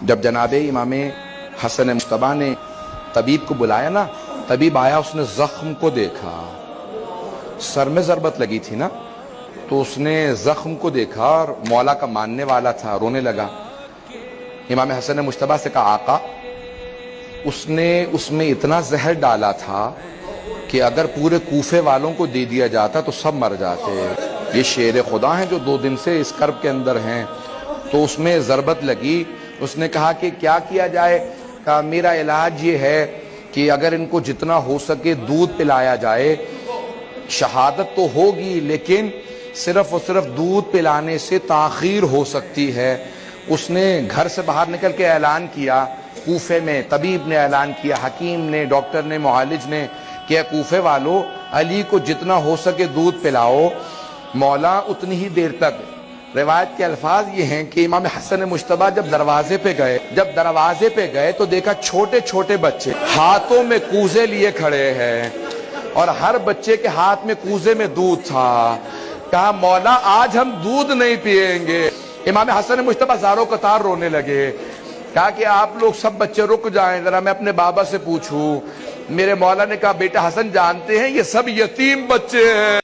جب جناب امام حسن مجتبیٰ نے طبیب کو بلایا نا، طبیب آیا، اس نے زخم کو دیکھا، سر میں ضربت لگی تھی نا، تو اس نے زخم کو دیکھا اور مولا کا ماننے والا تھا، رونے لگا۔ امام حسن مجتبیٰ سے کہا آقا اس نے اس میں اتنا زہر ڈالا تھا کہ اگر پورے کوفے والوں کو دے دیا جاتا تو سب مر جاتے۔ یہ شیر خدا ہیں جو 2 دن سے اس کرب کے اندر ہیں۔ تو اس میں ضربت لگی، اس نے کہا کہ کیا کیا جائے؟ کہا میرا علاج یہ ہے کہ اگر ان کو جتنا ہو سکے دودھ پلایا جائے، شہادت تو ہوگی لیکن صرف اور صرف دودھ پلانے سے تاخیر ہو سکتی ہے۔ اس نے گھر سے باہر نکل کے اعلان کیا کوفے میں، طبیب نے اعلان کیا، حکیم نے، ڈاکٹر نے، معالج نے، کہ کوفے والو علی کو جتنا ہو سکے دودھ پلاؤ، مولا اتنی ہی دیر تک۔ روایت کے الفاظ یہ ہیں کہ امام حسن مجتبیٰ جب دروازے پہ گئے تو دیکھا چھوٹے چھوٹے بچے ہاتھوں میں کوزے لیے کھڑے ہیں اور ہر بچے کے ہاتھ میں کوزے میں دودھ تھا۔ کہا مولا آج ہم دودھ نہیں پیئیں گے۔ امام حسن مجتبیٰ زاروں قطار رونے لگے۔ کہا کہ آپ لوگ سب بچے رک جائیں، ذرا میں اپنے بابا سے پوچھوں۔ میرے مولا نے کہا بیٹا حسن جانتے ہیں یہ سب یتیم بچے ہیں۔